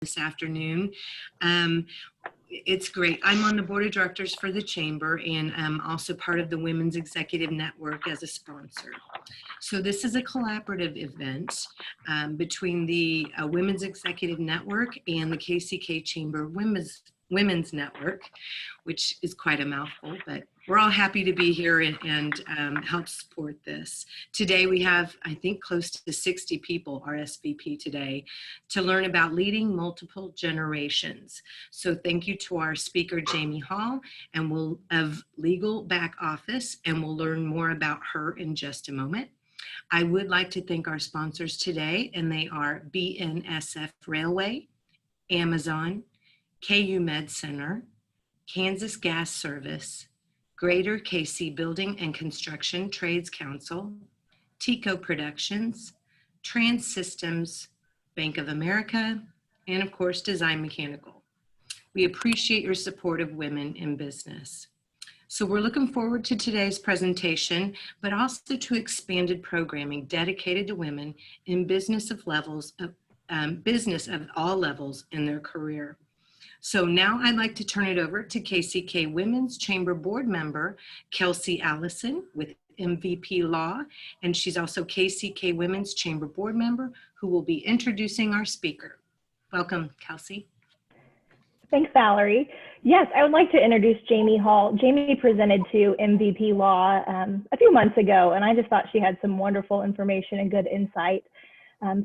this afternoon. Um, it's great. I'm on the board of directors for the chamber, and I'm also part of the Women's Executive Network as a sponsor. So this is a collaborative event between the Women's Executive Network and the KCK Chamber Women's Network, which is quite a mouthful, but we're all happy to be here and help support this. Today we have, I think, close to 60 people RSVP today to learn about leading multiple generations. So thank you to our speaker, Jamie Hall, and of Legal Back Office, and we'll learn more about her in just a moment. I would like to thank our sponsors today, and they are BNSF Railway, Amazon, KU Med Center, Kansas Gas Service, Greater KC Building and Construction Trades Council, TICO Productions, Trans Systems, Bank of America, and of course, Design Mechanical. We appreciate your support of women in business. So we're looking forward to today's presentation, but also to expanded programming dedicated to women in business of all levels in their career. So now I'd like to turn it over to KCK Women's Chamber Board Member, Kelsey Allison with MVP Law, and she's also KCK Women's Chamber Board Member who will be introducing our speaker. Welcome, Kelsey. Thanks, Valerie. Yes, I would like to introduce Jamie Hall. Jamie presented to MVP Law a few months ago, and I just thought she had some wonderful information and good insight.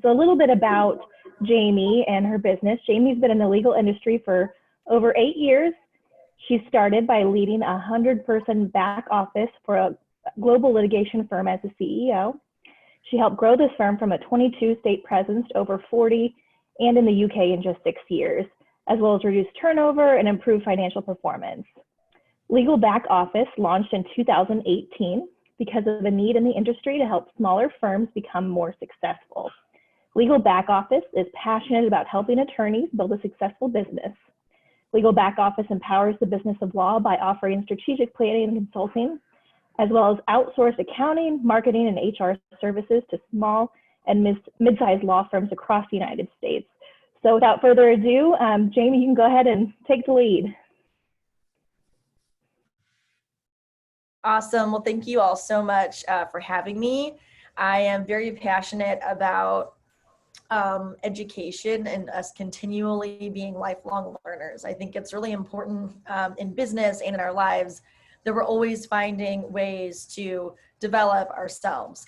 So a little bit about Jamie and her business. Jamie's been in the legal industry for over 8 years. She started by leading a 100-person back office for a global litigation firm as a CEO. She helped grow this firm from a 22-state presence to over 40 and in the UK in just 6 years, as well as reduce turnover and improve financial performance. Legal Back Office launched in 2018 because of a need in the industry to help smaller firms become more successful. Legal Back Office is passionate about helping attorneys build a successful business. Legal Back Office empowers the business of law by offering strategic planning and consulting, as well as outsourced accounting, marketing, and HR services to small and mid-sized law firms across the United States. So without further ado, Jamie, you can go ahead and take the lead. Awesome. Well, thank you all so much for having me. I am very passionate about education and us continually being lifelong learners. I think it's really important in business and in our lives that we're always finding ways to develop ourselves.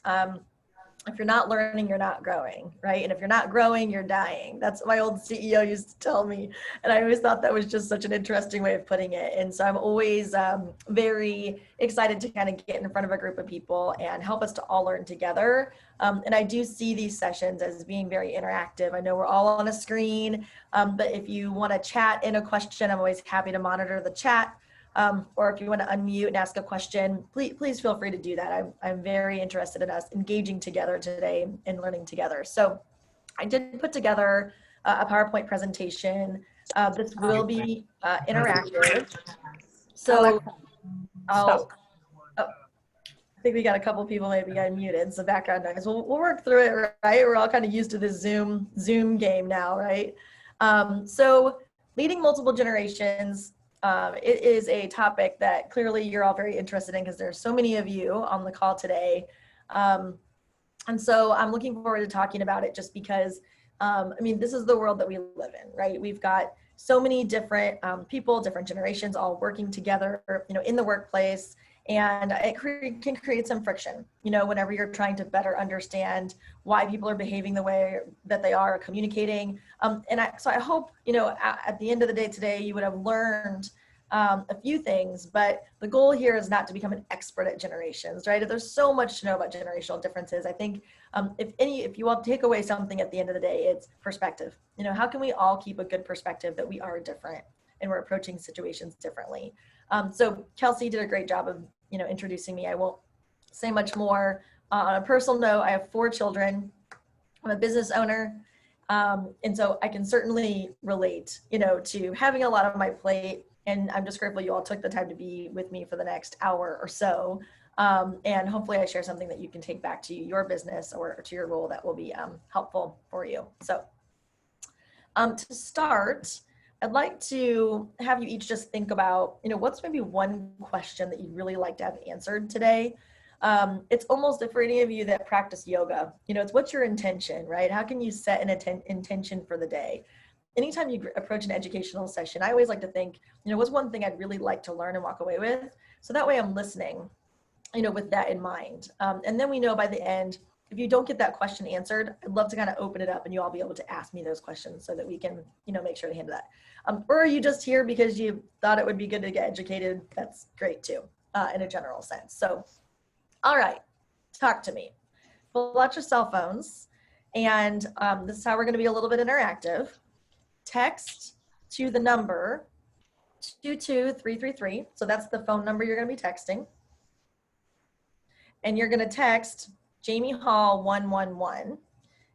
If you're not learning, you're not growing, right? And if you're not growing, you're dying. That's what my old CEO used to tell me. And I always thought that was just such an interesting way of putting it. And so I'm always very excited to kind of get in front of a group of people and help us to all learn together. And I do see these sessions as being very interactive. I know we're all on a screen, but if you want to chat in a question, I'm always happy to monitor the chat. Or if you want to unmute and ask a question, please feel free to do that. I'm very interested in us engaging together today and learning together. So I did put together a PowerPoint presentation. This will be interactive. So I think we got a couple people maybe unmuted, so background noise. We'll work through it, right? We're all kind of used to this Zoom game now, right? So leading multiple generations. It is a topic that clearly you're all very interested in because there's so many of you on the call today. And so I'm looking forward to talking about it just because, I mean, this is the world that we live in, right? We've got so many different people, different generations all working together, in the workplace. And it can create some friction, whenever you're trying to better understand why people are behaving the way that they are communicating. So I hope, at the end of the day today, you would have learned a few things, but the goal here is not to become an expert at generations, right? There's so much to know about generational differences. I think if you all take away something at the end of the day, it's perspective. How can we all keep a good perspective that we are different and we're approaching situations differently? So Kelsey did a great job of introducing me. I won't say much more. On a personal note, I have 4 children. I'm a business owner. And so I can certainly relate, to having a lot on my plate. And I'm just grateful you all took the time to be with me for the next hour or so. And hopefully I share something that you can take back to your business or to your role that will be helpful for you. So To start, I'd like to have you each just think about, what's maybe one question that you'd really like to have answered today. It's almost, for any of you that practice yoga, it's what's your intention, right? How can you set an intention for the day? Anytime you approach an educational session, I always like to think, what's one thing I'd really like to learn and walk away with? So that way I'm listening, with that in mind. And then we know by the end, if you don't get that question answered, I'd love to kind of open it up and you all be able to ask me those questions so that we can, make sure to handle that. Or are you just here because you thought it would be good to get educated? That's great too, in a general sense. So, all right, talk to me. Pull out your cell phones, and this is how we're going to be a little bit interactive. Text to the number 22333. So that's the phone number you're going to be texting. And you're going to text Jamie Hall 111,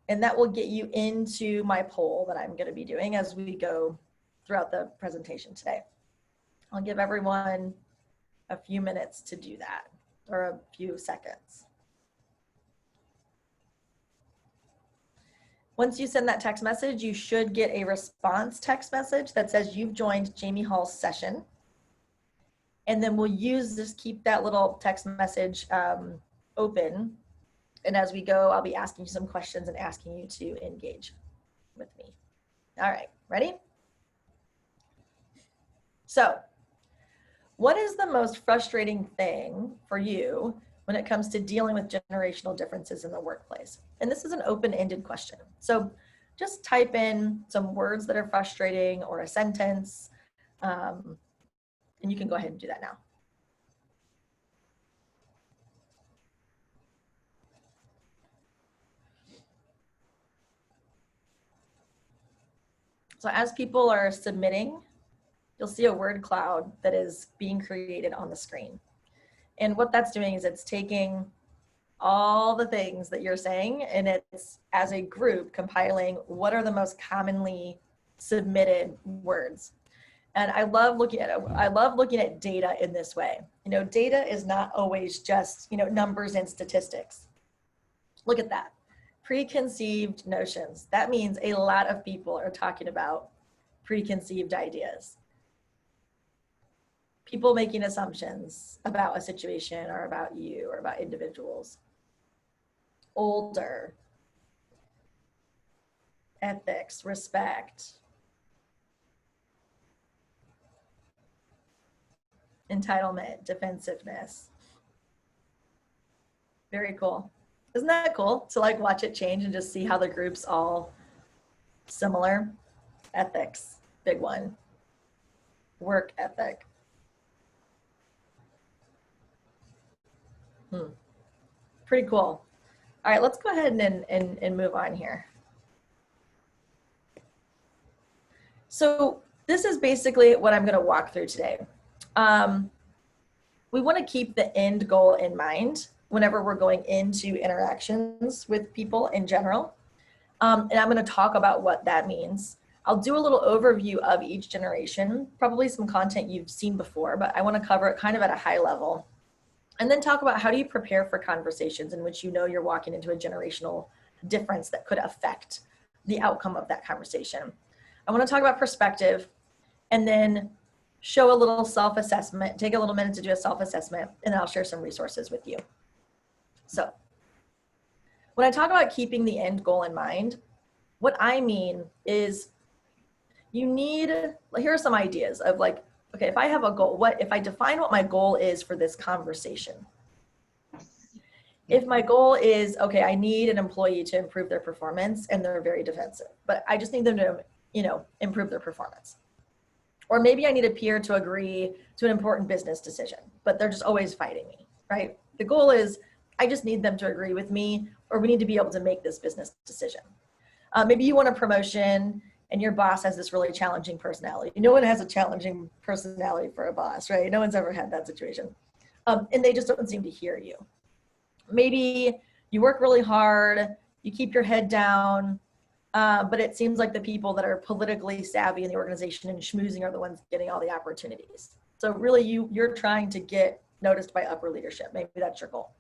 and that will get you into my poll that I'm going to be doing as we go throughout the presentation today. I'll give everyone a few minutes to do that, or a few seconds. Once you send that text message, you should get a response text message that says you've joined Jamie Hall's session. And then we'll just keep that little text message open. And as we go, I'll be asking you some questions and asking you to engage with me. All right, ready? So, what is the most frustrating thing for you when it comes to dealing with generational differences in the workplace? And this is an open-ended question. So just type in some words that are frustrating or a sentence, and you can go ahead and do that now. So as people are submitting, you'll see a word cloud that is being created on the screen. And what that's doing is it's taking all the things that you're saying, and it's, as a group, compiling what are the most commonly submitted words. And I love looking at data in this way. Data is not always just, numbers and statistics. Look at that. Preconceived notions. That means a lot of people are talking about preconceived ideas. People making assumptions about a situation or about you or about individuals. Older. Ethics, respect. Entitlement, defensiveness. Very cool. Isn't that cool to watch it change and just see how the group's all similar? Ethics, big one. Work ethic. Pretty cool. All right, let's go ahead and move on here. So this is basically what I'm going to walk through today. We want to keep the end goal in mind whenever we're going into interactions with people in general. And I'm going to talk about what that means. I'll do a little overview of each generation, probably some content you've seen before, but I want to cover it kind of at a high level. And then talk about how do you prepare for conversations in which you're walking into a generational difference that could affect the outcome of that conversation. I want to talk about perspective, and then show a little self-assessment, take a little minute to do a self-assessment, and then I'll share some resources with you. So when I talk about keeping the end goal in mind, what I mean is here are some ideas of okay, if I have a goal, if I define what my goal is for this conversation? If my goal is, okay, I need an employee to improve their performance and they're very defensive, but I just need them to, improve their performance. Or maybe I need a peer to agree to an important business decision, but they're just always fighting me, right? The goal is, I just need them to agree with me, or we need to be able to make this business decision. Maybe you want a promotion and your boss has this really challenging personality. No one has a challenging personality for a boss, right? No one's ever had that situation. And they just don't seem to hear you. Maybe you work really hard, you keep your head down, but it seems like the people that are politically savvy in the organization and schmoozing are the ones getting all the opportunities. So really you're trying to get noticed by upper leadership. Maybe that's your goal.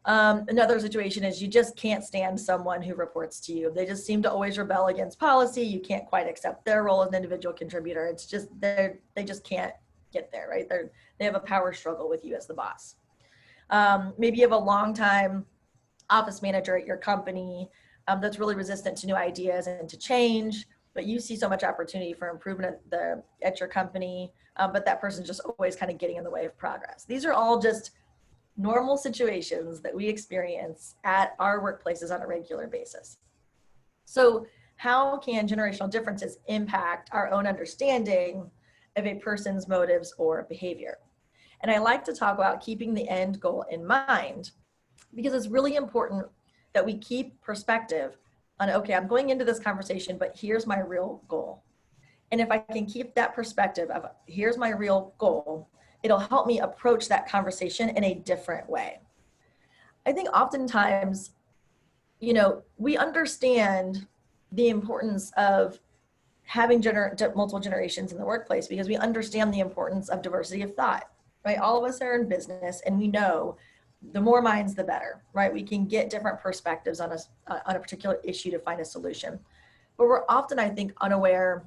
Another situation is you just can't stand someone who reports to you. They just seem to always rebel against policy. You can't quite accept their role as an individual contributor. It's just they just can't get there, right? They have a power struggle with you as the boss. Maybe you have a long-time office manager at your company that's really resistant to new ideas and to change, but you see so much opportunity for improvement at your company, but that person's just always kind of getting in the way of progress. These are all just normal situations that we experience at our workplaces on a regular basis. So how can generational differences impact our own understanding of a person's motives or behavior? And I like to talk about keeping the end goal in mind, because it's really important that we keep perspective on, okay, I'm going into this conversation, but here's my real goal. And if I can keep that perspective of here's my real goal, it'll help me approach that conversation in a different way. I think oftentimes, we understand the importance of having multiple generations in the workplace because we understand the importance of diversity of thought, right? All of us are in business and we know the more minds, the better, right? We can get different perspectives on a particular issue to find a solution. But we're often, I think, unaware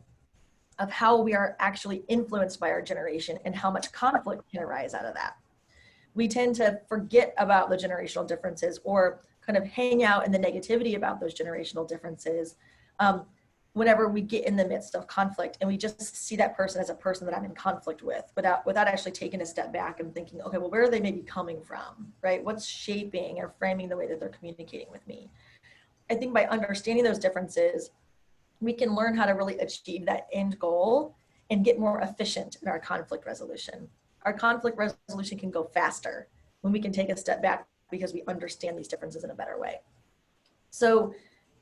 of how we are actually influenced by our generation and how much conflict can arise out of that. We tend to forget about the generational differences or kind of hang out in the negativity about those generational differences whenever we get in the midst of conflict, and we just see that person as a person that I'm in conflict with without actually taking a step back and thinking, okay, well, where are they maybe coming from, right? What's shaping or framing the way that they're communicating with me? I think by understanding those differences, we can learn how to really achieve that end goal and get more efficient in our conflict resolution. Our conflict resolution can go faster when we can take a step back because we understand these differences in a better way. So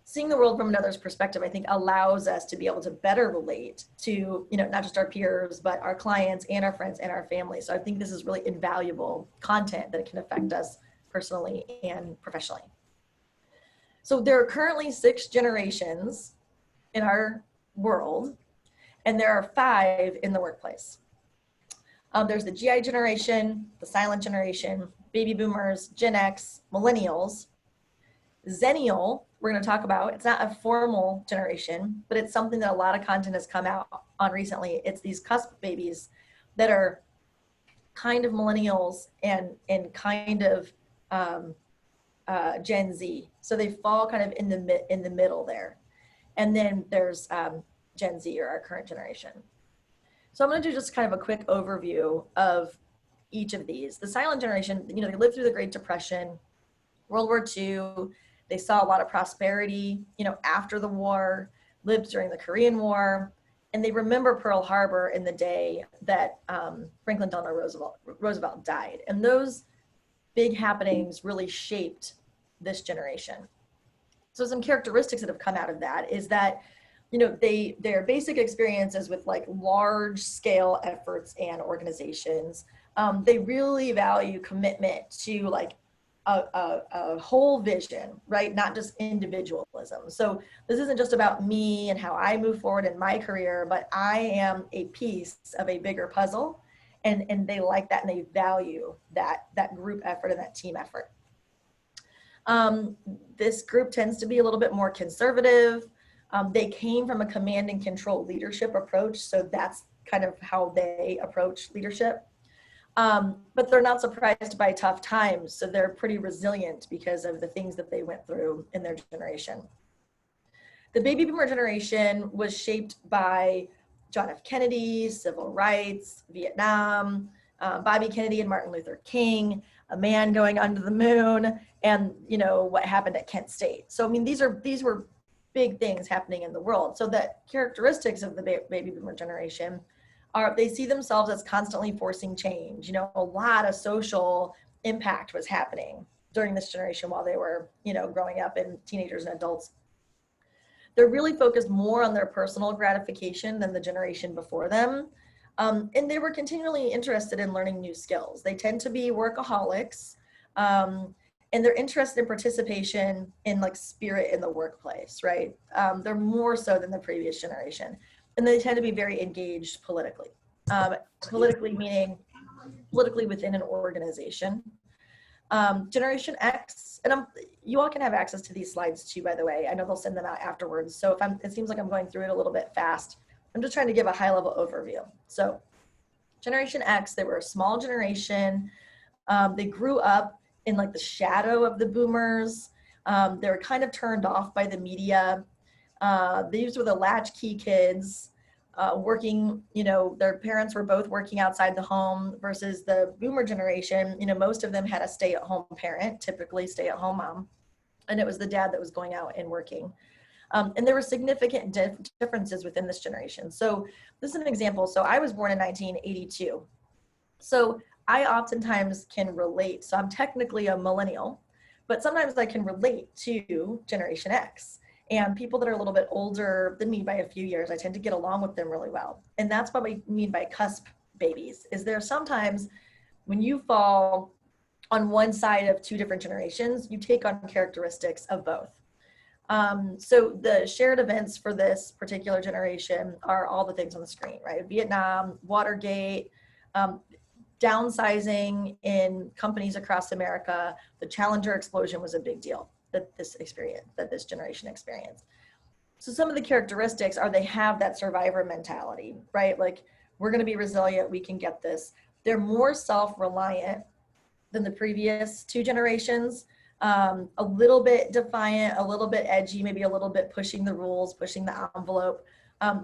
seeing the world from another's perspective, I think, allows us to be able to better relate to, not just our peers, but our clients and our friends and our families. So I think this is really invaluable content that can affect us personally and professionally. So there are currently 6 generations in our world, and there are 5 in the workplace. There's the GI generation, the silent generation, baby boomers, Gen X, millennials. Zennial, we're going to talk about. It's not a formal generation, but it's something that a lot of content has come out on recently. It's these cusp babies that are kind of millennials and kind of Gen Z. So they fall kind of in the middle there. And then there's Gen Z, or our current generation. So I'm going to do just kind of a quick overview of each of these. The silent generation, they lived through the Great Depression, World War II. They saw a lot of prosperity, after the war, lived during the Korean War, and they remember Pearl Harbor in the day that Franklin Delano Roosevelt died. And those big happenings really shaped this generation. So some characteristics that have come out of that is that, their basic experiences with like large scale efforts and organizations, they really value commitment to like a whole vision, right? Not just individualism. So this isn't just about me and how I move forward in my career, but I am a piece of a bigger puzzle, and they like that and they value that group effort and that team effort. This group tends to be a little bit more conservative. They came from a command and control leadership approach, so that's kind of how they approach leadership. But they're not surprised by tough times, so they're pretty resilient because of the things that they went through in their generation. The baby boomer generation was shaped by John F. Kennedy, civil rights, Vietnam, Bobby Kennedy and Martin Luther King, a man going under the moon, and what happened at Kent State. So I mean, these were big things happening in the world. So the characteristics of the baby boomer generation are they see themselves as constantly forcing change. A lot of social impact was happening during this generation while they were, growing up and teenagers and adults. They're really focused more on their personal gratification than the generation before them. And they were continually interested in learning new skills. They tend to be workaholics, and they're interested in participation in like spirit in the workplace, right? They're more so than the previous generation. And they tend to be very engaged politically. Politically meaning politically within an organization. Generation X, and you all can have access to these slides too, by the way. I know they'll send them out afterwards. So it seems like I'm going through it a little bit fast. I'm just trying to give a high level overview. So Generation X, they were a small generation. They grew up in like the shadow of the boomers. They were kind of turned off by the media. These were the latchkey kids. Working, their parents were both working outside the home versus the boomer generation. Most of them had a stay-at-home parent, typically stay-at-home mom, and it was the dad that was going out and working. And there were significant differences within this generation. So this is an example. So I was born in 1982. So I oftentimes can relate. So I'm technically a millennial, but sometimes I can relate to Generation X. And people that are a little bit older than me by a few years, I tend to get along with them really well. And that's what we mean by cusp babies, is there sometimes when you fall on one side of two different generations, you take on characteristics of both. So the shared events for this particular generation are all the things on the screen, right? Vietnam, Watergate, downsizing in companies across America. The Challenger explosion was a big deal that this generation experienced. So some of the characteristics are they have that survivor mentality, right? Like, we're going to be resilient, we can get this. They're more self-reliant than the previous two generations, a little bit defiant, a little bit edgy, maybe a little bit pushing the rules, pushing the envelope.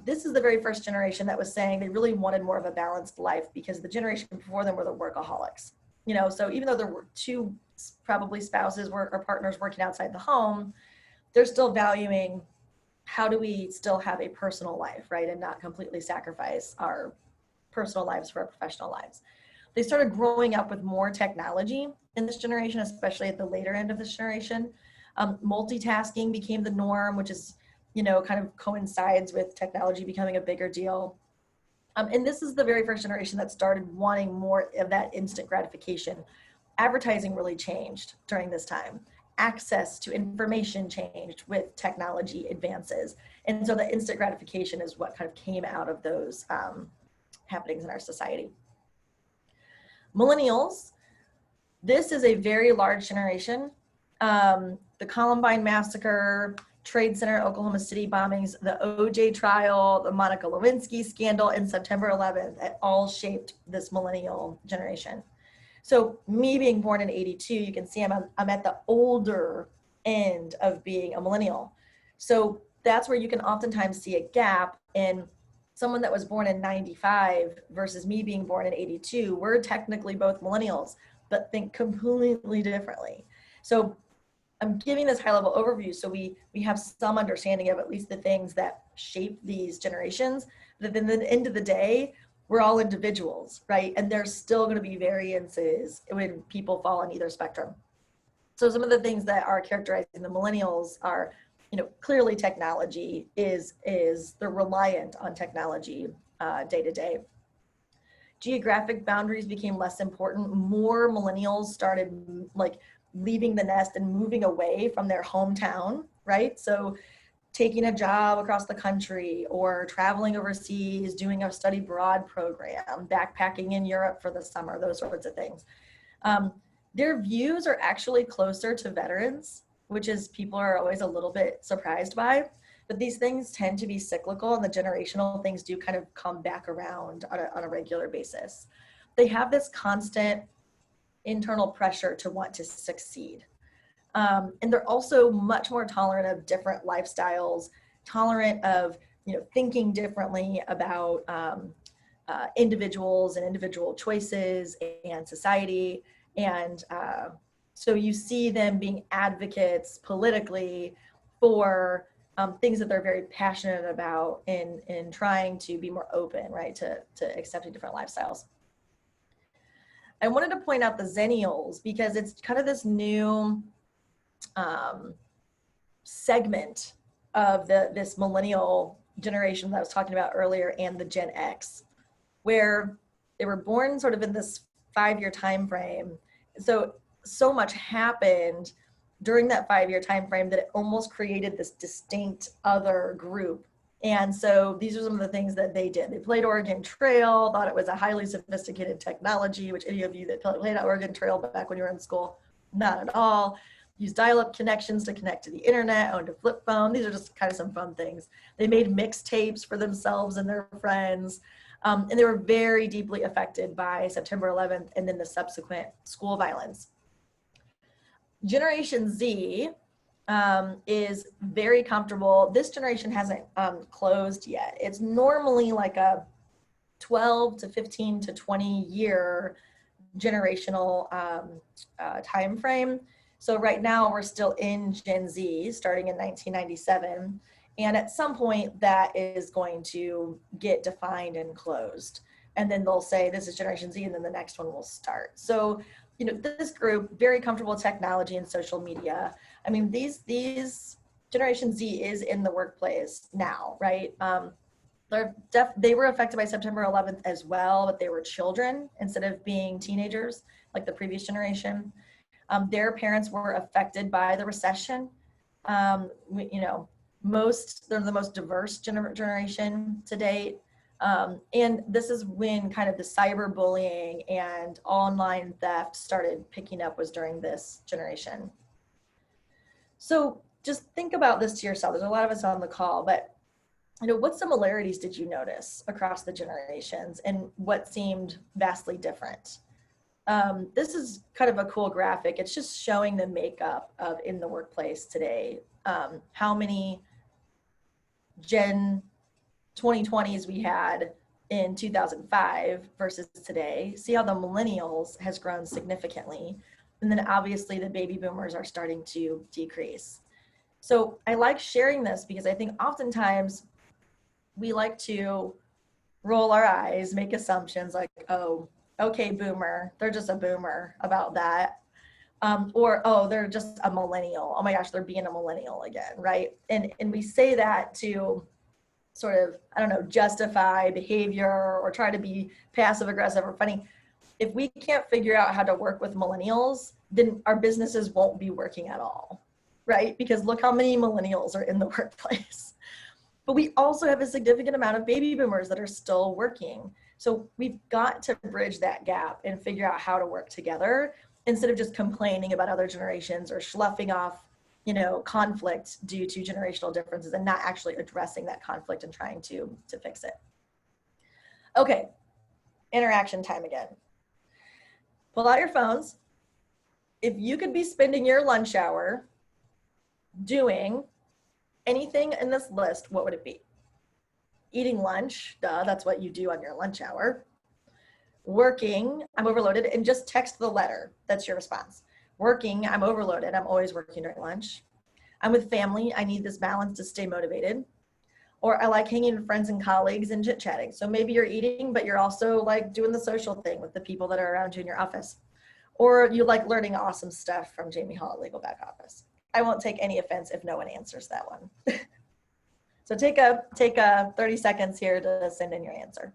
This is the very first generation that was saying they really wanted more of a balanced life because the generation before them were the workaholics. So even though there were two probably spouses or partners working outside the home, they're still valuing how do we still have a personal life, right? And not completely sacrifice our personal lives for our professional lives. They started growing up with more technology in this generation, especially at the later end of this generation. Multitasking became the norm, which is, kind of coincides with technology becoming a bigger deal. And this is the very first generation that started wanting more of that instant gratification. Advertising really changed during this time. Access to information changed with technology advances. And so the instant gratification is what kind of came out of those happenings in our society. Millennials, this is a very large generation. The Columbine Massacre, Trade Center, Oklahoma City bombings, the OJ trial, the Monica Lewinsky scandal, and September 11th, it all shaped this millennial generation. So me being born in 82, you can see I'm at the older end of being a millennial. So that's where you can oftentimes see a gap in someone that was born in 95 versus me being born in 82. We're technically both millennials, but think completely differently. So I'm giving this high level overview so we have some understanding of at least the things that shape these generations. But at the end of the day, we're all individuals, right? And there's still going to be variances when people fall on either spectrum. So some of the things that are characterizing the millennials are, clearly technology is they're reliant on technology day to day. Geographic boundaries became less important. More millennials started leaving the nest and moving away from their hometown, right? So taking a job across the country or traveling overseas, doing a study abroad program, backpacking in Europe for the summer, those sorts of things. Their views are actually closer to veterans, which is people are always a little bit surprised by, but these things tend to be cyclical and the generational things do kind of come back around on a regular basis. They have this constant internal pressure to want to succeed. And they're also much more tolerant of different lifestyles, tolerant of thinking differently about individuals and individual choices and society. And so you see them being advocates politically for things that they're very passionate about in trying to be more open, right, to accepting different lifestyles. I wanted to point out the Zennials because it's kind of this new segment of this millennial generation that I was talking about earlier, and the Gen X, where they were born sort of in this 5-year time frame. So much happened during that 5-year time frame that it almost created this distinct other group. And so these are some of the things that they did. They played Oregon Trail, thought it was a highly sophisticated technology, which any of you that played Oregon Trail back when you were in school Not at all. Use dial-up connections to connect to the internet, owned a flip phone. These are just kind of some fun things. They made mixtapes for themselves and their friends. And they were very deeply affected by September 11th and then the subsequent school violence. Generation Z is very comfortable. This generation hasn't closed yet. It's normally like a 12 to 15 to 20 year generational time frame. So right now we're still in Gen Z, starting in 1997. And at some point that is going to get defined and closed. And then they'll say this is Generation Z, and then the next one will start. So, you know, this group, very comfortable with technology and social media. I mean, these Generation Z is in the workplace now, right? They were affected by September 11th as well, but they were children instead of being teenagers like the previous generation. Their parents were affected by the recession. You know, they're the most diverse generation to date. And this is when kind of the cyberbullying and online theft started picking up, was during this generation. So just think about this to yourself. There's a lot of us on the call, but you know, what similarities did you notice across the generations and what seemed vastly different? This is kind of a cool graphic. It's just showing the makeup of in the workplace today. How many Gen 2020s we had in 2005 versus today. See how the millennials has grown significantly. And then obviously the baby boomers are starting to decrease. So I like sharing this because I think oftentimes we like to roll our eyes, make assumptions like, oh, okay, boomer, they're just a boomer about that. Or, oh, they're just a millennial. Oh my gosh, they're being a millennial again, right? And we say that to sort of, I don't know, justify behavior or try to be passive aggressive or funny. If we can't figure out how to work with millennials, then our businesses won't be working at all, right? Because look how many millennials are in the workplace. But we also have a significant amount of baby boomers that are still working. So we've got to bridge that gap and figure out how to work together instead of just complaining about other generations or sloughing off, you know, conflict due to generational differences and not actually addressing that conflict and trying to fix it. Okay, interaction time again. Pull out your phones. If you could be spending your lunch hour doing anything in this list, what would it be? Eating lunch, duh, that's what you do on your lunch hour. Working, I'm overloaded, and just text the letter. That's your response. Working, I'm overloaded. I'm always working during lunch. I'm with family. I need this balance to stay motivated. Or I like hanging with friends and colleagues and chit-chatting. So maybe you're eating, but you're also like doing the social thing with the people that are around you in your office. Or you like learning awesome stuff from Jamie Hall at Legal Back Office. I won't take any offense if no one answers that one. So take a 30 seconds here to send in your answer.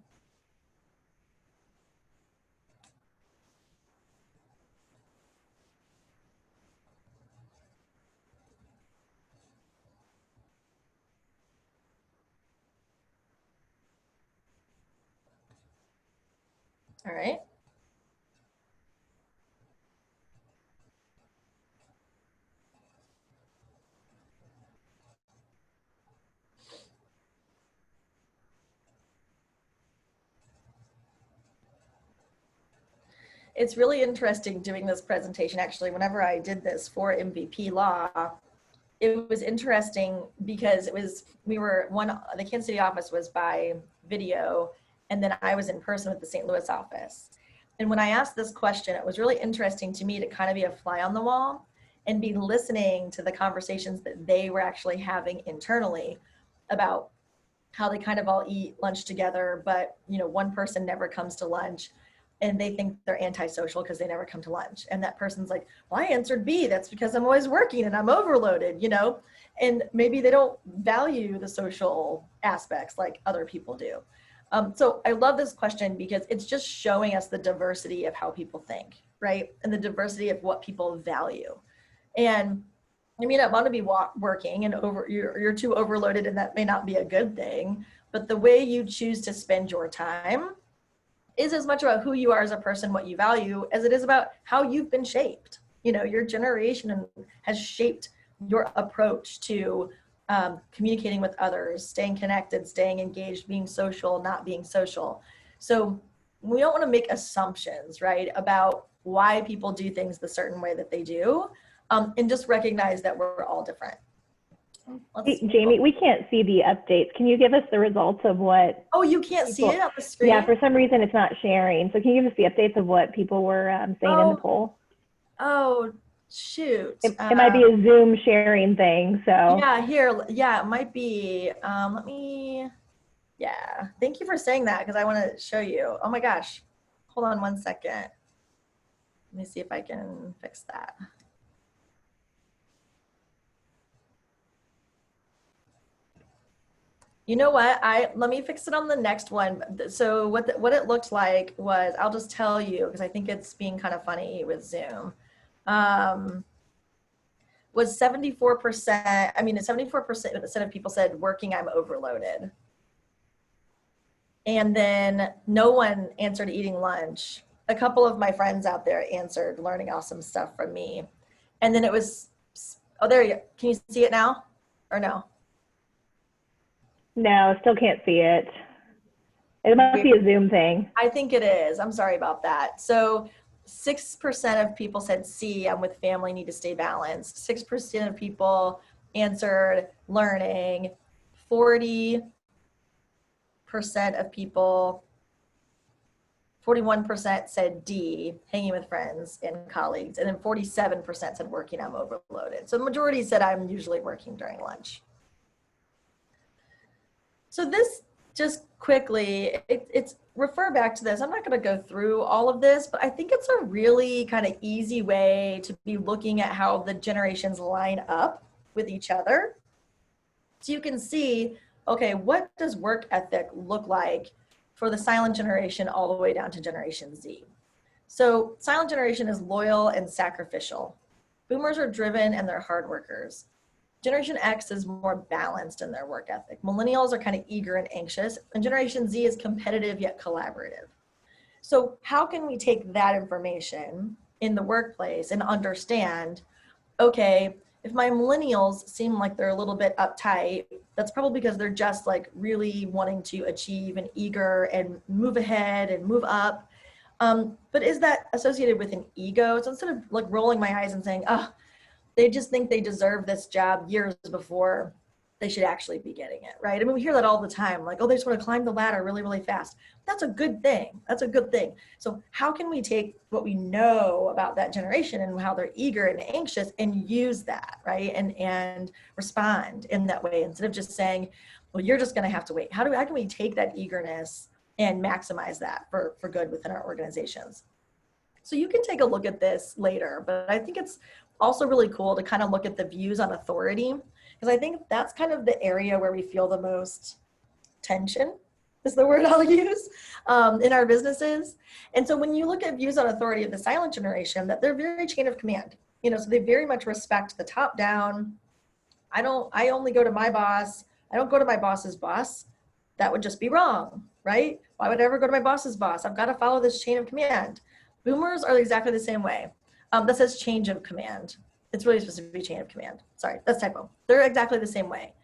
All right. It's really interesting doing this presentation. Actually, whenever I did this for MVP Law, it was interesting because the Kansas City office was by video, and then I was in person with the St. Louis office. And when I asked this question, it was really interesting to me to kind of be a fly on the wall and be listening to the conversations that they were actually having internally about how they kind of all eat lunch together, but you know, one person never comes to lunch and they think they're antisocial because they never come to lunch. And that person's like, well, I answered B, that's because I'm always working and I'm overloaded, you know? And maybe they don't value the social aspects like other people do. So I love this question because it's just showing us the diversity of how people think, right? And the diversity of what people value. And you may not want to be working and you're too overloaded, and that may not be a good thing, but the way you choose to spend your time is as much about who you are as a person, what you value, as it is about how you've been shaped. your generation has shaped your approach to communicating with others, staying connected, staying engaged, being social, not being social. So we don't want to make assumptions, right, about why people do things the certain way that they do, and just recognize that we're all different. Jamie, we can't see the updates. Can you give us the results of what? Oh, you can't see it on the screen? Yeah, for some reason it's not sharing. So can you give us the updates of what people were saying in the poll? Oh, shoot. It might be a Zoom sharing thing, so. Yeah, it might be. Thank you for saying that, because I want to show you. Oh my gosh. Hold on one second. Let me see if I can fix that. You know what? Let me fix it on the next one. So what it looked like was, I'll just tell you, because I think it's being kind of funny with Zoom. Was 74%, 74% of people said working, I'm overloaded. And then no one answered eating lunch. A couple of my friends out there answered learning awesome stuff from me. And then it was, oh, there you go. Can you see it now or no? No, still can't see it. It must be a Zoom thing. I think it is. I'm sorry about that. So 6% of people said C, I'm with family, need to stay balanced. 6% of people answered learning. 40% of people, 41% said D, hanging with friends and colleagues. And then 47% said working, I'm overloaded. So the majority said I'm usually working during lunch. So this, just quickly, it's refer back to this. I'm not going to go through all of this, but I think it's a really kind of easy way to be looking at how the generations line up with each other. So you can see, okay, what does work ethic look like for the silent generation all the way down to Generation Z? So silent generation is loyal and sacrificial. Boomers are driven and they're hard workers. Generation X is more balanced in their work ethic. Millennials are kind of eager and anxious, and Generation Z is competitive yet collaborative. So how can we take that information in the workplace and understand, okay, if my millennials seem like they're a little bit uptight, that's probably because they're just like really wanting to achieve and eager and move ahead and move up. But is that associated with an ego? So instead of like rolling my eyes and saying, oh, they just think they deserve this job years before they should actually be getting it, right? I mean, we hear that all the time, like, oh, they just want to climb the ladder really, really fast. That's a good thing. That's a good thing. So how can we take what we know about that generation and how they're eager and anxious and use that, right? And respond in that way instead of just saying, well, you're just going to have to wait. How can we take that eagerness and maximize that for good within our organizations? So you can take a look at this later, but I think it's also really cool to kind of look at the views on authority, because I think that's kind of the area where we feel the most tension, is the word I'll use, in our businesses. And so when you look at views on authority of the silent generation, that they're very chain of command, so they very much respect the top down. I only go to my boss. I don't go to my boss's boss. That would just be wrong, right? Why would I ever go to my boss's boss? I've got to follow this chain of command. Boomers are exactly the same way. That says change of command. It's really supposed to be chain of command. Sorry, that's typo. They're exactly the same way.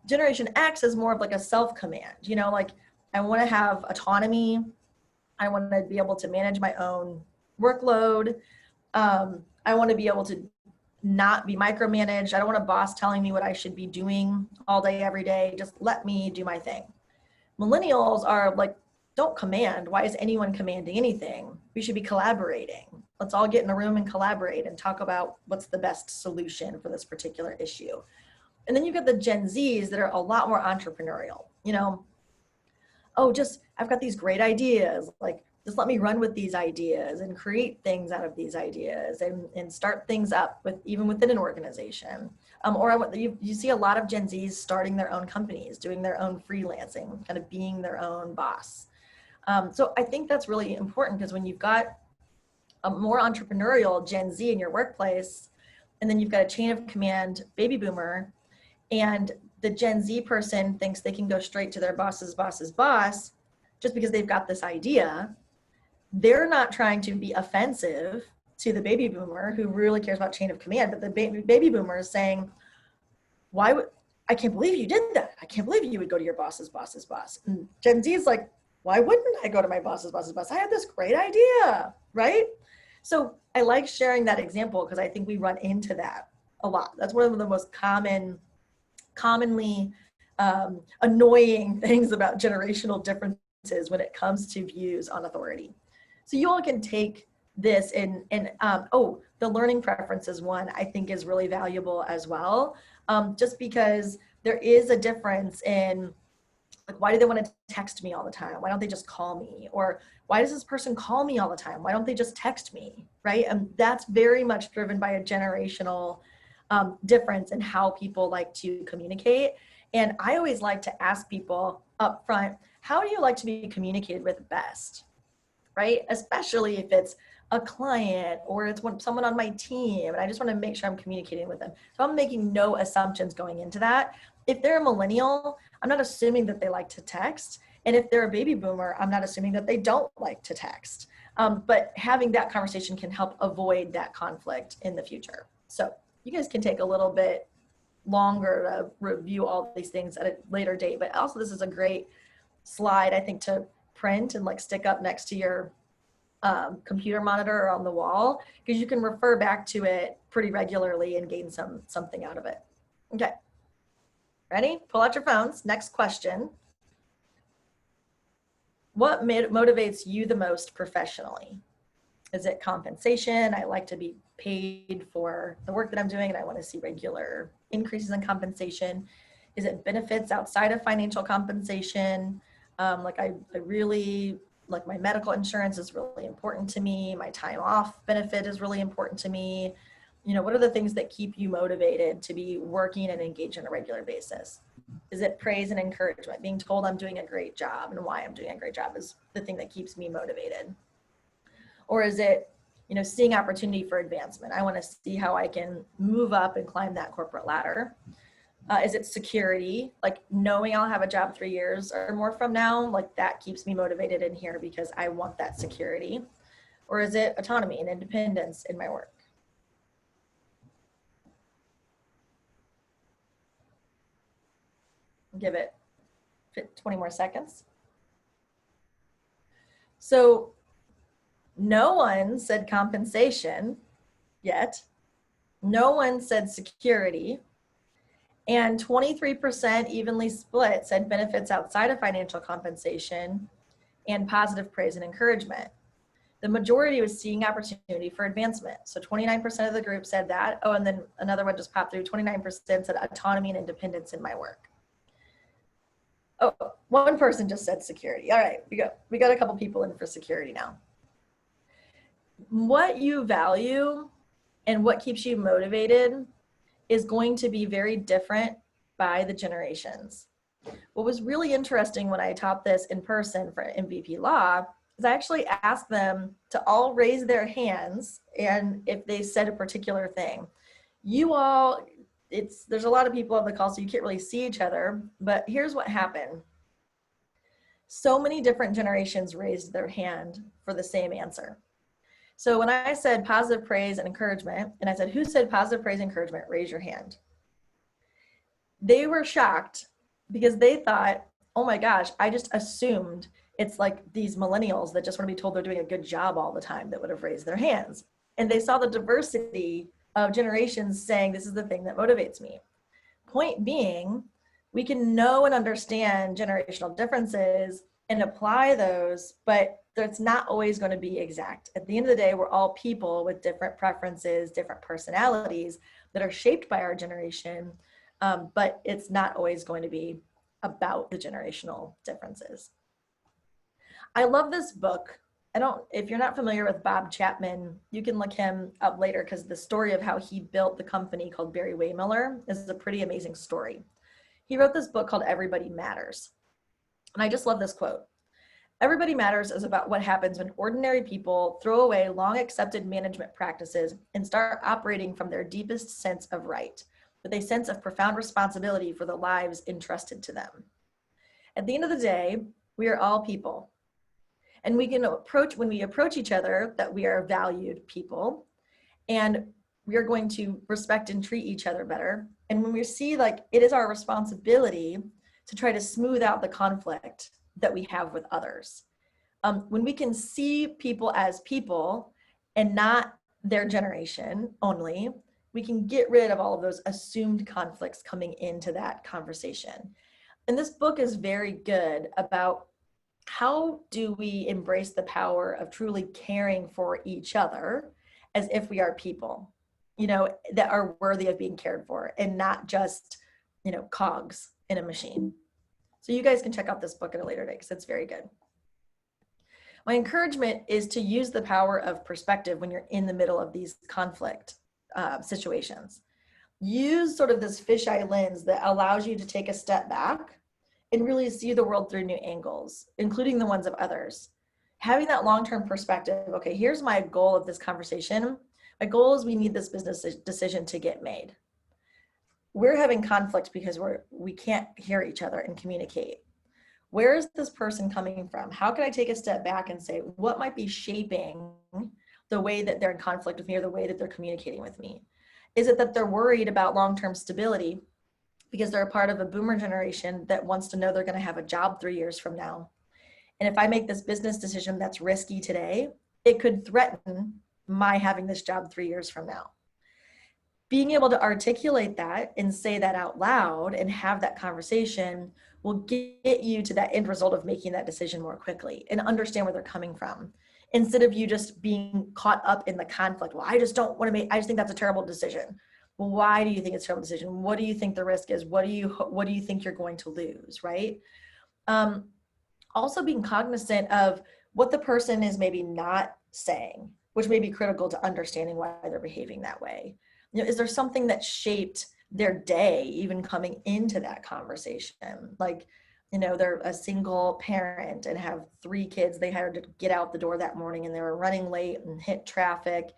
Generation X is more of like a self-command, like I want to have autonomy. I want to be able to manage my own workload. I want to be able to not be micromanaged. I don't want a boss telling me what I should be doing all day, every day. Just let me do my thing. Millennials are like, don't command. Why is anyone commanding anything? We should be collaborating. Let's all get in a room and collaborate and talk about what's the best solution for this particular issue. And then you get the Gen Zs that are a lot more entrepreneurial, oh, I've got these great ideas, like just let me run with these ideas and create things out of these ideas and start things up even within an organization. You see a lot of Gen Zs starting their own companies, doing their own freelancing, kind of being their own boss. So I think that's really important, because when you've got a more entrepreneurial Gen Z in your workplace, and then you've got a chain of command baby boomer, and the Gen Z person thinks they can go straight to their boss's boss just because they've got this idea. They're not trying to be offensive to the baby boomer who really cares about chain of command, but the baby boomer is saying, why would, I can't believe you did that. I can't believe you would go to your boss's boss's boss. And Gen Z is like, why wouldn't I go to my boss's boss's boss? I had this great idea, right? So I like sharing that example because I think we run into that a lot. That's one of the most commonly annoying things about generational differences when it comes to views on authority. So you all can take this and the learning preferences one I think is really valuable as well, just because there is a difference in, like, why do they want to text me all the time? Why don't they just call me? Or why does this person call me all the time? Why don't they just text me, right? And that's very much driven by a generational difference in how people like to communicate. And I always like to ask people up front, how do you like to be communicated with best, right? Especially if it's a client or it's someone on my team, and I just want to make sure I'm communicating with them. So I'm making no assumptions going into that. If they're a millennial, I'm not assuming that they like to text. And if they're a baby boomer, I'm not assuming that they don't like to text. But having that conversation can help avoid that conflict in the future. So you guys can take a little bit longer to review all these things at a later date. But also this is a great slide, I think, to print and like stick up next to your computer monitor or on the wall, because you can refer back to it pretty regularly and gain something out of it. Okay. Ready? Pull out your phones. Next question. What motivates you the most professionally? Is it compensation? I like to be paid for the work that I'm doing and I want to see regular increases in compensation. Is it benefits outside of financial compensation? Like I really, like my medical insurance is really important to me. My time off benefit is really important to me. You know, what are the things that keep you motivated to be working and engaged on a regular basis? Is it praise and encouragement? Being told I'm doing a great job and why I'm doing a great job is the thing that keeps me motivated. Or is it, you know, seeing opportunity for advancement? I want to see how I can move up and climb that corporate ladder. Is it security? Like knowing I'll have a job 3 years or more from now, like that keeps me motivated in here because I want that security. Or is it autonomy and independence in my work? Give it 20 more seconds. So no one said compensation yet. No one said security. And 23% evenly split said benefits outside of financial compensation and positive praise and encouragement. The majority was seeing opportunity for advancement. So 29% of the group said that. Oh, and then another one just popped through. 29% said autonomy and independence in my work. Oh, one person just said security. All right, we got a couple people in for security now. What you value and what keeps you motivated is going to be very different by the generations. What was really interesting when I taught this in person for MVP Law is I actually asked them to all raise their hands and if they said a particular thing. You all, there's a lot of people on the call, so you can't really see each other, but here's what happened. So many different generations raised their hand for the same answer. So when I said positive praise and encouragement, and I said, who said positive praise and encouragement? Raise your hand. They were shocked because they thought, oh my gosh, I just assumed it's like these millennials that just want to be told they're doing a good job all the time that would have raised their hands. And they saw the diversity of generations saying, this is the thing that motivates me. Point being, we can know and understand generational differences and apply those, but it's not always going to be exact. At the end of the day, we're all people with different preferences, different personalities that are shaped by our generation, but it's not always going to be about the generational differences. I love this book. If you're not familiar with Bob Chapman, you can look him up later because the story of how he built the company called Barry Waymiller is a pretty amazing story. He wrote this book called Everybody Matters. And I just love this quote. Everybody Matters is about what happens when ordinary people throw away long accepted management practices and start operating from their deepest sense of right, with a sense of profound responsibility for the lives entrusted to them. At the end of the day, we are all people. And we can when we approach each other, that we are valued people, and we are going to respect and treat each other better. And when we see like it is our responsibility to try to smooth out the conflict that we have with others. When we can see people as people and not their generation only, we can get rid of all of those assumed conflicts coming into that conversation. And this book is very good about how do we embrace the power of truly caring for each other as if we are people, you know, that are worthy of being cared for and not just, you know, cogs in a machine. So you guys can check out this book at a later date because it's very good. My encouragement is to use the power of perspective when you're in the middle of these conflict situations. Use sort of this fisheye lens that allows you to take a step back and really see the world through new angles, including the ones of others. Having that long-term perspective, okay, here's my goal of this conversation. My goal is we need this business decision to get made. We're having conflict because we can't hear each other and communicate. Where is this person coming from? How can I take a step back and say, what might be shaping the way that they're in conflict with me or the way that they're communicating with me? Is it that they're worried about long-term stability because they're a part of a boomer generation that wants to know they're going to have a job 3 years from now? And if I make this business decision that's risky today, it could threaten my having this job 3 years from now. Being able to articulate that and say that out loud and have that conversation will get you to that end result of making that decision more quickly and understand where they're coming from, instead of you just being caught up in the conflict. Well, I just don't want to make, I just think that's a terrible decision. Well, why do you think it's a terrible decision? What do you think the risk is? What do you think you're going to lose, right? Also being cognizant of what the person is maybe not saying, which may be critical to understanding why they're behaving that way. You know, is there something that shaped their day even coming into that conversation? Like, you know, they're a single parent and have 3 kids. They had to get out the door that morning and they were running late and hit traffic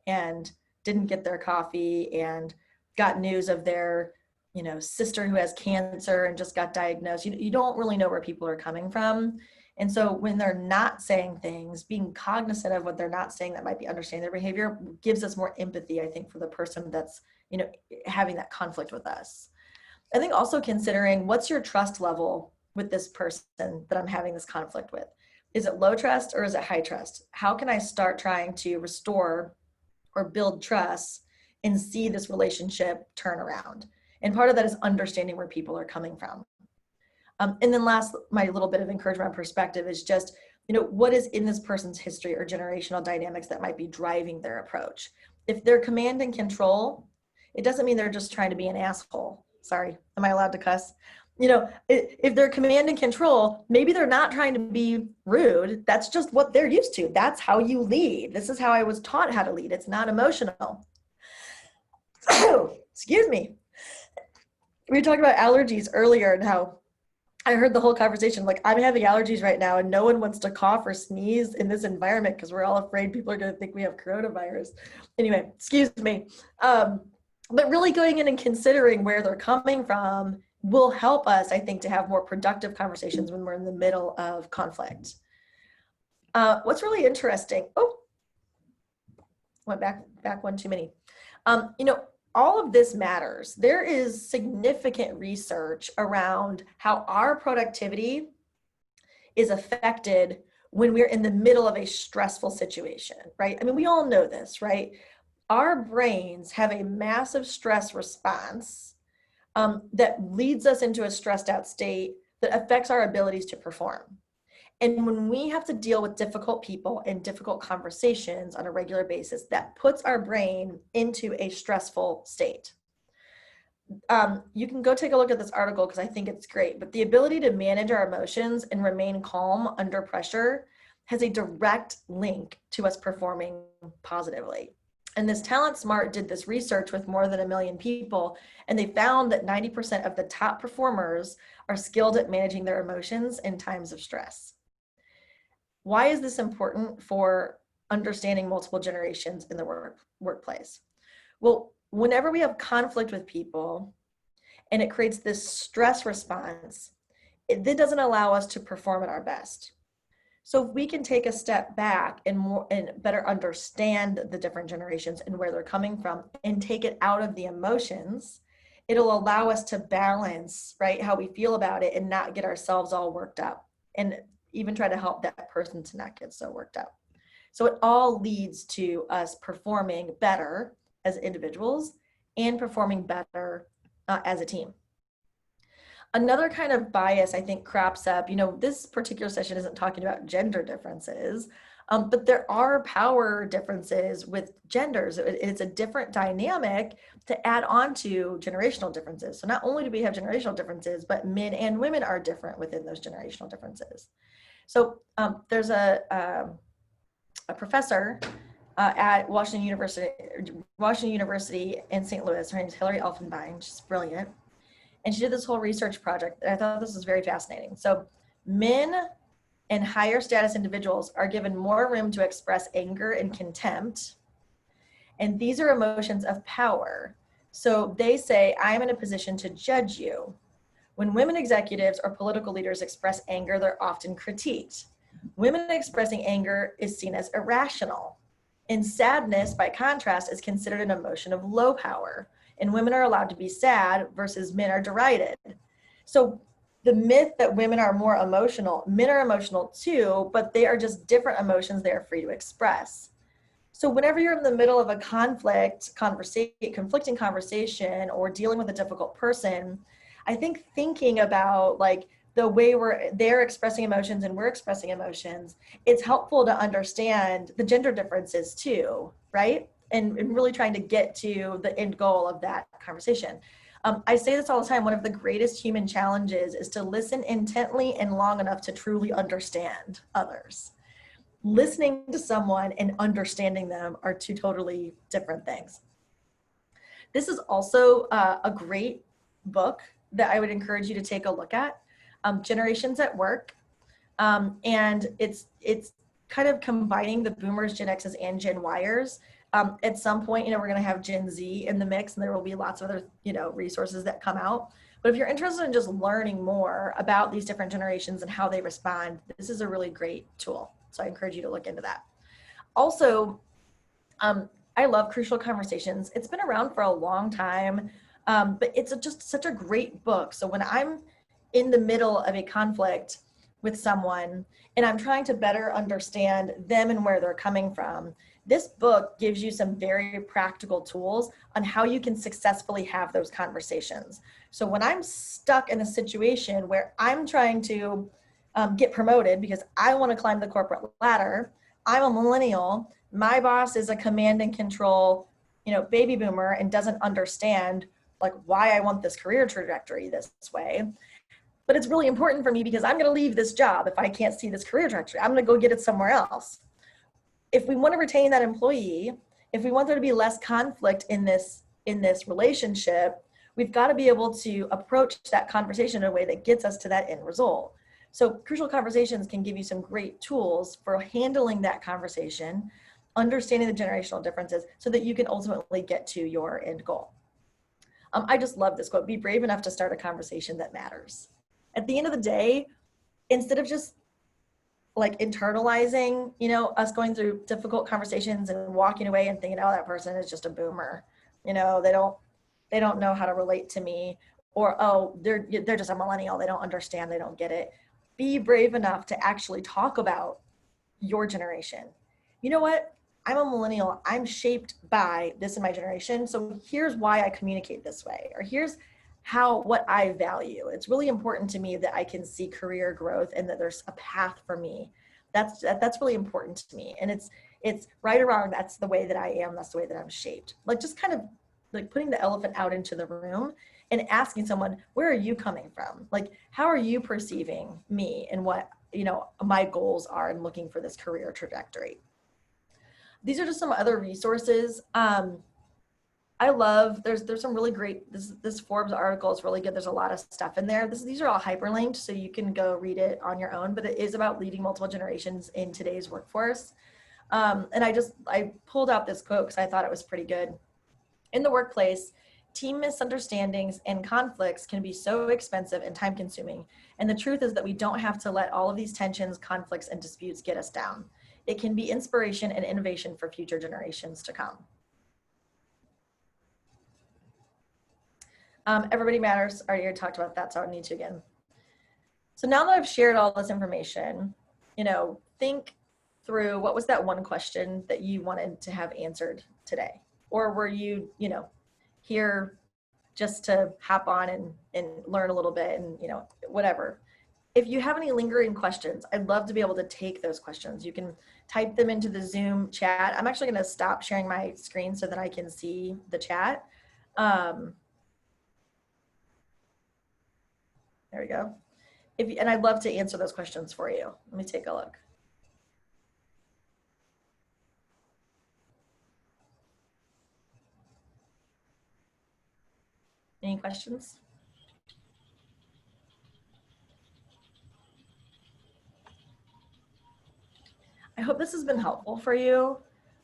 and didn't get their coffee and got news of their, you know, sister who has cancer and just got diagnosed. You don't really know where people are coming from. And so when they're not saying things, being cognizant of what they're not saying that might be understanding their behavior gives us more empathy, I think, for the person that's, you know, having that conflict with us. I think also considering what's your trust level with this person that I'm having this conflict with. Is it low trust or is it high trust? How can I start trying to restore or build trust and see this relationship turn around? And part of that is understanding where people are coming from. And then last, my little bit of encouragement perspective is just, you know, what is in this person's history or generational dynamics that might be driving their approach? If they're command and control, it doesn't mean they're just trying to be an asshole. Sorry, am I allowed to cuss? You know, if they're command and control, maybe they're not trying to be rude. That's just what they're used to. That's how you lead. This is how I was taught how to lead. It's not emotional. Excuse me. We were talking about allergies earlier and how I heard the whole conversation, like, I'm having allergies right now and no one wants to cough or sneeze in this environment because we're all afraid people are going to think we have coronavirus. Anyway, excuse me. But really going in and considering where they're coming from will help us, I think, to have more productive conversations when we're in the middle of conflict. What's really interesting, went back one too many. You know, all of this matters. There is significant research around how our productivity is affected when we're in the middle of a stressful situation, right? I mean, we all know this, right? Our brains have a massive stress response that leads us into a stressed out state that affects our abilities to perform. And when we have to deal with difficult people and difficult conversations on a regular basis, that puts our brain into a stressful state. You can go take a look at this article because I think it's great, but the ability to manage our emotions and remain calm under pressure has a direct link to us performing positively. And this Talent Smart did this research with more than 1 million people, and they found that 90% of the top performers are skilled at managing their emotions in times of stress. Why is this important for understanding multiple generations in the workplace? Well, whenever we have conflict with people and it creates this stress response, it doesn't allow us to perform at our best. So if we can take a step back and better understand the different generations and where they're coming from and take it out of the emotions, it'll allow us to balance, right, how we feel about it and not get ourselves all worked up, and even try to help that person to not get so worked up. So it all leads to us performing better as individuals and performing better as a team. Another kind of bias I think crops up, this particular session isn't talking about gender differences, but there are power differences with genders. It's a different dynamic to add on to generational differences. So not only do we have generational differences, but men and women are different within those generational differences. So there's a professor at Washington University in St. Louis. Her name is Hillary Elfenbein. She's brilliant. And she did this whole research project. And I thought this was very fascinating. So men and higher status individuals are given more room to express anger and contempt. And these are emotions of power. So they say, I'm in a position to judge you. When women executives or political leaders express anger, they're often critiqued. Women expressing anger is seen as irrational. And sadness, by contrast, is considered an emotion of low power. And women are allowed to be sad versus men are derided. So the myth that women are more emotional, men are emotional too, but they are just different emotions they are free to express. So whenever you're in the middle of a conflicting conversation or dealing with a difficult person, I think thinking about like the way they're expressing emotions and we're expressing emotions, it's helpful to understand the gender differences too, right? And really trying to get to the end goal of that conversation. I say this all the time, one of the greatest human challenges is to listen intently and long enough to truly understand others. Listening to someone and understanding them are two totally different things. This is also a great book that I would encourage you to take a look at, Generations at Work. And it's kind of combining the boomers, Gen X's, and Gen Yers. At some point, we're going to have Gen Z in the mix, and there will be lots of other, resources that come out. But if you're interested in just learning more about these different generations and how they respond, this is a really great tool. So I encourage you to look into that. Also, I love Crucial Conversations. It's been around for a long time, but it's just such a great book. So when I'm in the middle of a conflict with someone and I'm trying to better understand them and where they're coming from, this book gives you some very practical tools on how you can successfully have those conversations. So when I'm stuck in a situation where I'm trying to get promoted because I want to climb the corporate ladder, I'm a millennial, my boss is a command and control, baby boomer and doesn't understand like why I want this career trajectory this way. But it's really important for me because I'm going to leave this job if I can't see this career trajectory. I'm going to go get it somewhere else. If we want to retain that employee, if we want there to be less conflict in this relationship, we've got to be able to approach that conversation in a way that gets us to that end result. So Crucial Conversations can give you some great tools for handling that conversation, understanding the generational differences so that you can ultimately get to your end goal. I just love this quote: be brave enough to start a conversation that matters. At the end of the day, instead of just like internalizing, us going through difficult conversations and walking away and thinking, oh, that person is just a boomer. They don't know how to relate to me, or, oh, they're just a millennial. They don't understand. They don't get it. Be brave enough to actually talk about your generation. You know what? I'm a millennial. I'm shaped by this in my generation. So here's why I communicate this way, or here's what I value. It's really important to me that I can see career growth and that there's a path for me. That's really important to me. And it's right or wrong. That's the way that I am. That's the way that I'm shaped. Like just kind of like putting the elephant out into the room and asking someone, where are you coming from? Like, how are you perceiving me and what, my goals are in looking for this career trajectory? These are just some other resources. I love, there's some really great, this Forbes article is really good. There's a lot of stuff in there. These are all hyperlinked, so you can go read it on your own, but it is about leading multiple generations in today's workforce. And I pulled out this quote because I thought it was pretty good. In the workplace, team misunderstandings and conflicts can be so expensive and time consuming. And the truth is that we don't have to let all of these tensions, conflicts, and disputes get us down. It can be inspiration and innovation for future generations to come. Everybody matters. I already talked about that, so I don't need to again. So now that I've shared all this information, think through, what was that one question that you wanted to have answered today? Or were you, here just to hop on and learn a little bit and, whatever. If you have any lingering questions, I'd love to be able to take those questions. You can type them into the Zoom chat. I'm actually going to stop sharing my screen so that I can see the chat. There we go. And I'd love to answer those questions for you. Let me take a look. Any questions? I hope this has been helpful for you.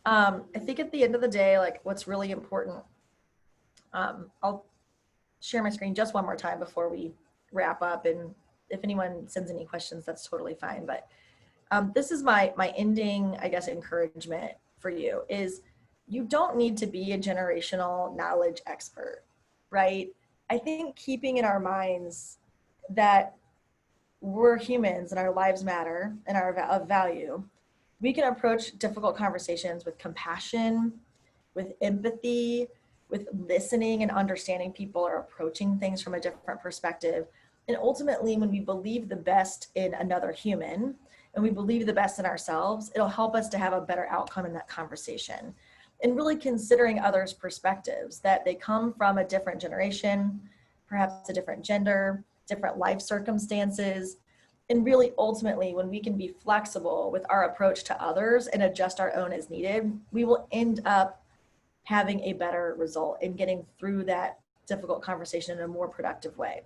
I think at the end of the day, like, what's really important, I'll share my screen just one more time before we wrap up. And if anyone sends any questions, that's totally fine. But this is my ending, I guess, encouragement for you is you don't need to be a generational knowledge expert, right? I think keeping in our minds that we're humans and our lives matter and are of value, we can approach difficult conversations with compassion, with empathy, with listening and understanding people are approaching things from a different perspective. And ultimately, when we believe the best in another human and we believe the best in ourselves, it'll help us to have a better outcome in that conversation. And really considering others' perspectives, that they come from a different generation, perhaps a different gender, different life circumstances. And really, ultimately, when we can be flexible with our approach to others and adjust our own as needed, we will end up having a better result in getting through that difficult conversation in a more productive way.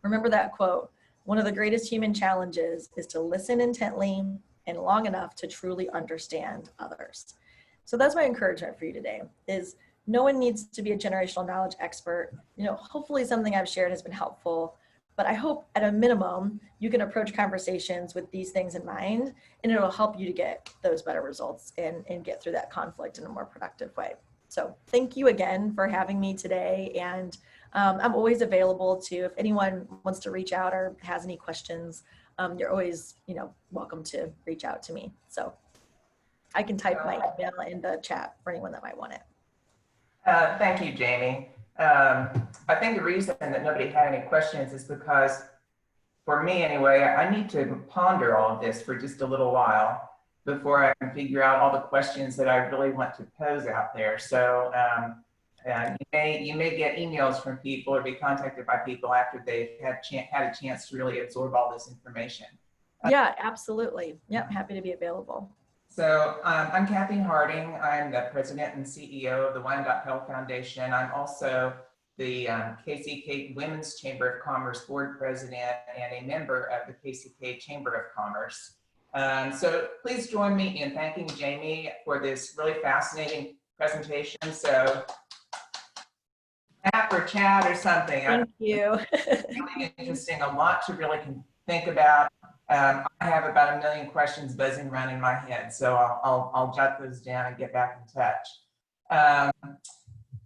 Remember that quote, one of the greatest human challenges is to listen intently and long enough to truly understand others. So that's my encouragement for you today is no one needs to be a generational knowledge expert. Hopefully something I've shared has been helpful, but I hope at a minimum, you can approach conversations with these things in mind, and it'll help you to get those better results and get through that conflict in a more productive way. So thank you again for having me today. And I'm always available to, if anyone wants to reach out or has any questions, you're always, welcome to reach out to me. So I can type my email in the chat for anyone that might want it. Thank you, Jamie. I think the reason that nobody had any questions is because, for me anyway, I need to ponder all of this for just a little while before I can figure out all the questions that I really want to pose out there. So you may get emails from people or be contacted by people after they've had a chance to really absorb all this information. Yeah, absolutely. Yep, happy to be available. So I'm Kathy Harding. I'm the president and CEO of the Wyandotte Health Foundation. I'm also the KCK Women's Chamber of Commerce board president and a member of the KCK Chamber of Commerce. So please join me in thanking Jamie for this really fascinating presentation. So clap or chat or something. Thank you. Really interesting, a lot to really think about. I have about 1 million questions buzzing around in my head, so I'll jot those down and get back in touch.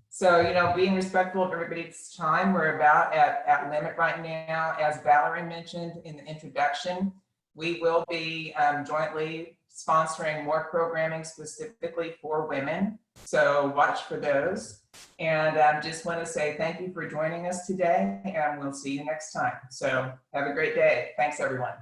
So, being respectful of everybody's time, we're about at limit right now. As Valerie mentioned in the introduction, we will be jointly sponsoring more programming specifically for women. So watch for those. And just want to say thank you for joining us today, and we'll see you next time. So have a great day. Thanks, everyone.